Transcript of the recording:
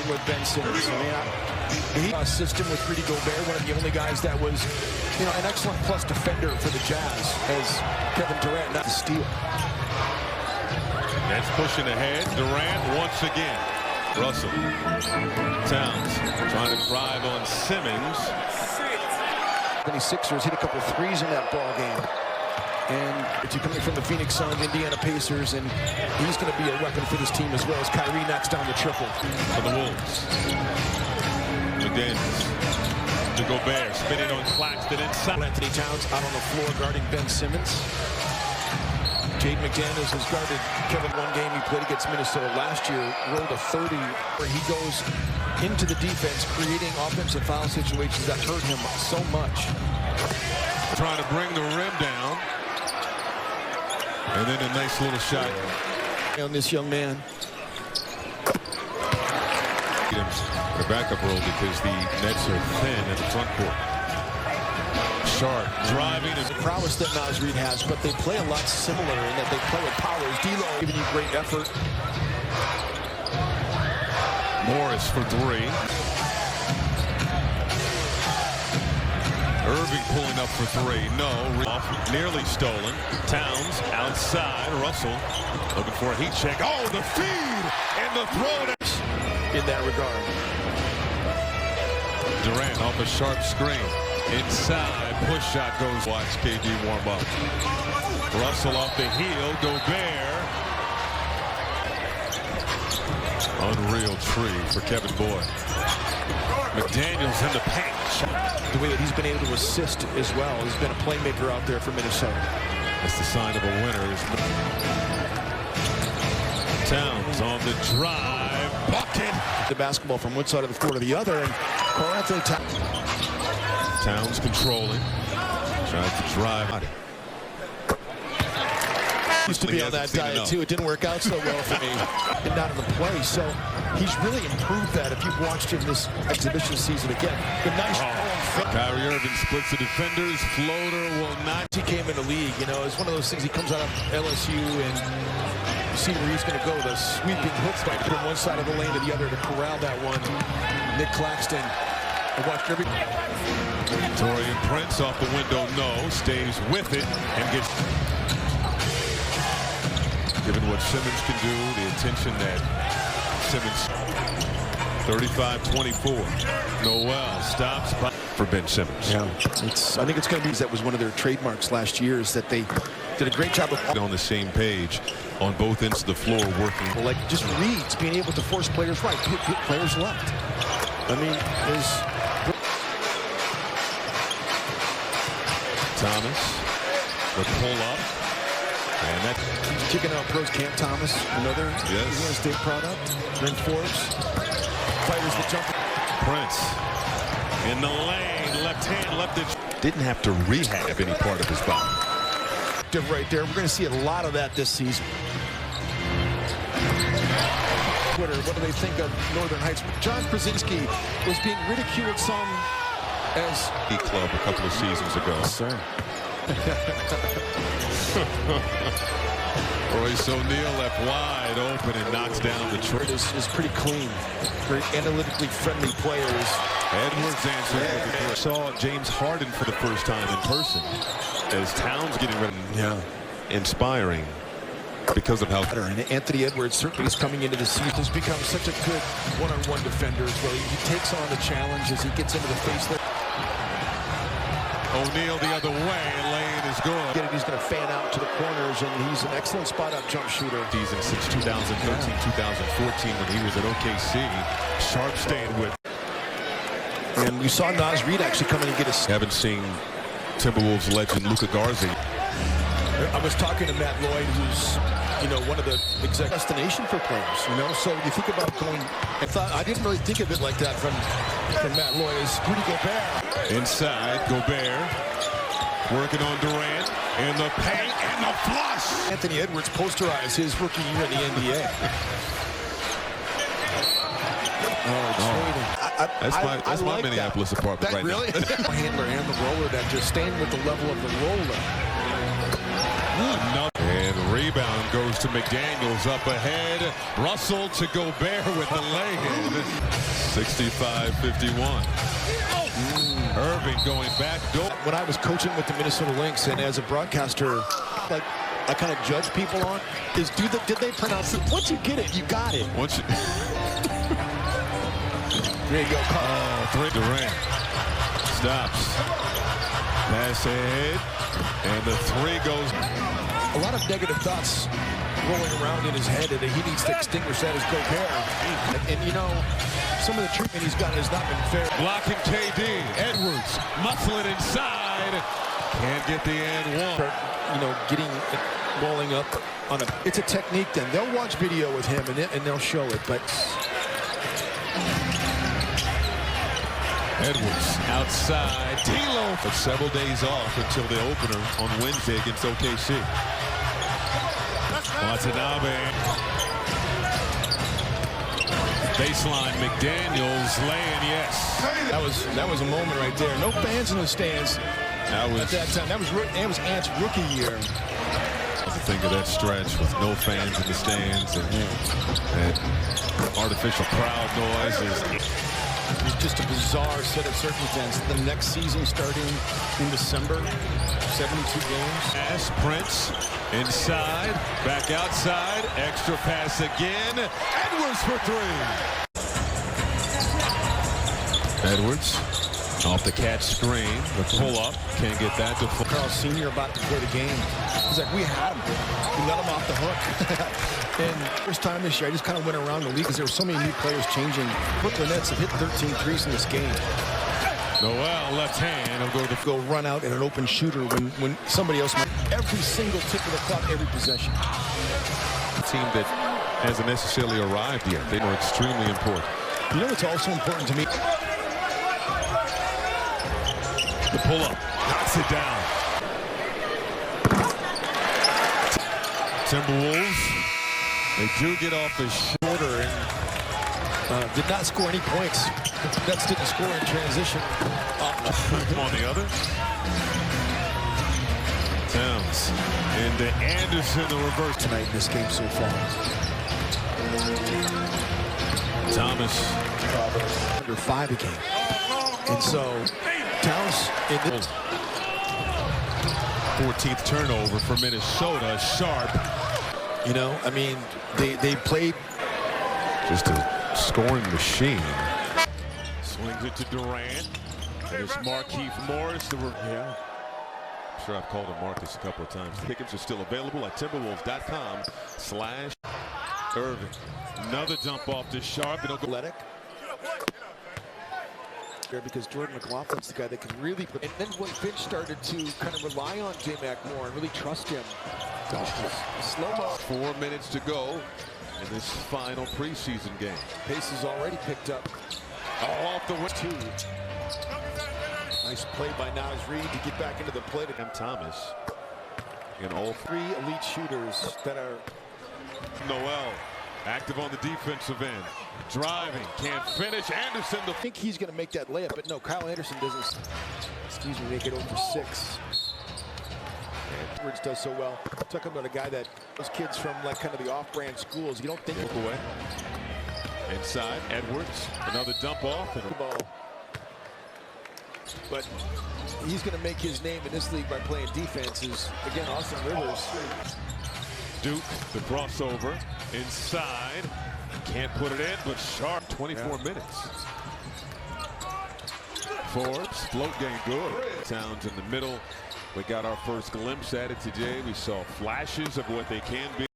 playing with Ben Simmons. He system with Rudy Gobert, one of the only guys that was, an excellent plus defender for the Jazz, as Kevin Durant not to steal. That's pushing ahead. Durant once again. Russell. Towns trying to drive on Simmons. 76ers hit a couple threes in that ball game. And it's coming from the Phoenix Suns, Indiana Pacers, and he's going to be a weapon for this team as well as Kyrie knocks down the triple. For the Wolves. McDaniels to Gobert, spinning on Claxton inside. Anthony Towns out on the floor guarding Ben Simmons. Jade McDaniels has guarded Kevin one game he played against Minnesota last year, rolled a 30 where he goes into the defense, creating offensive foul situations that hurt him so much. Trying to bring the rim down. And then a nice little shot on this young man. The backup role because the Nets are thin in the front court. Sharp driving. The prowess that Naz Reid has, but they play a lot similar in that they play with powers. D'Lo giving you great effort. Morris for three. Irving pulling up for three. No. Nearly stolen. Towns outside. Russell looking for a heat check. Oh, the feed and the throw. In that regard. Durant off a sharp screen. Inside. Push shot goes. Watch KD warm up. Russell off the heel. Gobert. Unreal tree for Kevin Boyd. McDaniels in the paint. The way that he's been able to assist as well. He's been a playmaker out there for Minnesota. That's the sign of a winner. Towns on the drive. Bucket. The basketball from one side of the floor to the other. And Karl Anthony Towns controlling. Tries to drive. Used to be on that diet too. It didn't work out so well for me. And not in the play. So he's really improved that if you've watched him this exhibition season again. The nice Kyrie Irving splits the defenders. Floater will not. He came in the league. It's one of those things. He comes out of LSU and you see where he's going to go. The sweeping hook fight from one side of the lane to the other to corral that one. Nick Claxton. I watched every. Torian Prince off the window. No. Stays with it and gets. Given what Simmons can do, the attention that Simmons 35-24. Noel stops for Ben Simmons. Yeah, I think it's going to be that was one of their trademarks last year is that they did a great job of on the same page on both ends of the floor working. Like just reads, being able to force players right, get players left. I mean, there's Thomas, the pull up. And that kicking out pros. Cam Thomas, another Indiana State product. Brent Forbes, fighters that jump. Prince in the lane, left hand, left it. Didn't have to rehab any part of his body. Right there, we're going to see a lot of that this season. Twitter, what do they think of Northern Heights? John Krasinski was being ridiculed some as a club a couple of seasons ago. Yes, sir. Royce O'Neal left wide open and knocks down the trip. Is pretty clean. Very analytically friendly players. Edwards answered. Saw James Harden for the first time in person as Towns getting ready. Yeah. Inspiring because of how. And Anthony Edwards certainly is coming into the season. Has become such a good one-on-one defender as well. He takes on the challenge as he gets into the face. O'Neal the other way, and lane is good. He's going to fan out to the corners, and he's an excellent spot-up jump shooter. Season since 2013, 2014 when he was at OKC. Sharp staying with. And we saw Naz Reid actually come in and get a. Haven't seen Timberwolves legend Luka Garza. I was talking to Matt Lloyd, who's one of the exact destination for players. So you think about going. I didn't really think of it like that from Matt Lloyd. Is Rudy Gobert. Inside, Gobert working on Durant in the paint and the flush. Anthony Edwards posterized his rookie year in the NBA. That's my like Minneapolis that. Apartment right really? Now. Handler and the roller that just staying with the level of the roller. And rebound goes to McDaniels up ahead. Russell to Gobert with the lay-in. 65-51. Irving going back door. When I was coaching with the Minnesota Lynx, and as a broadcaster, like I kind of judge people on is did they pronounce it? Once you get it, you got it. Once you There you go. three. Durant stops. Pass ahead, and the three goes. A lot of negative thoughts rolling around in his head that he needs to extinguish that as Gobert. And you know, some of the treatment he's gotten has not been fair. Blocking KD. Edwards muscling inside. Can't get the and one. You know, getting it rolling up on a. It's a technique. Then they'll watch video with him and they'll show it. But Edwards outside. D'Lo for several days off until the opener on Wednesday against OKC. Watanabe. Baseline, McDaniels laying, yes. That was a moment right there. No fans in the stands at that time. That was Ant's rookie year. Think of that stretch with no fans in the stands and artificial crowd noises. It was just a bizarre set of circumstances. The next season starting in December, 72 games. Pass, Prince, inside, back outside, extra pass again. Edwards for three. Edwards off the catch screen, the pull-up, can't get that to full. Carl Sr. about to play the game. He's like, we had him. We let him off the hook. And first time this year, I just kind of went around the league because there were so many new players changing. Brooklyn Nets have hit 13 threes in this game. Noel, left hand, he'll go run out in an open shooter when somebody else might. Every single tick of the clock, every possession. A team that hasn't necessarily arrived yet. They are extremely important. You know what's also important to me? The pull-up, knocks it down. Timberwolves, they do get off the shorter and did not score any points. The Nets didn't score in transition. On the other. Towns into Anderson, the reverse. Tonight in this game so far. Thomas. Under 5 a game. And so Towns in the 14th turnover for Minnesota. Sharp. You know, I mean, they played just a scoring machine. Swings it to Durant. There's Markieff Morris. I'm sure I've called him Marcus a couple of times. Tickets are still available at Timberwolves.com/Irving. Another dump off to Sharp. Athletic. Because Jordan McLaughlin's the guy that can really put. And then when Finch started to kind of rely on J-Mac more and really trust him. Slow-mo. 4 minutes to go in this final preseason game. Pace has already picked up. Off the win. 2. Nice play by Naz Reid to get back into the play to Thomas. And all 3 elite shooters that are. Noel active on the defensive end. Driving, can't finish. Anderson. I think he's going to make that layup, but no, Kyle Anderson doesn't. Excuse me, make it over 6. Edwards does so well. Talking about a guy that those kids from like kind of the off-brand schools, you don't think. Look away. Inside, Edwards. Another dump off. And ball. But he's going to make his name in this league by playing defenses. Again, Austin Rivers. Duke, the crossover. Inside. Can't put it in, but Sharp, 24 minutes. Forbes, float game good. Towns in the middle. We got our first glimpse at it today. We saw flashes of what they can be.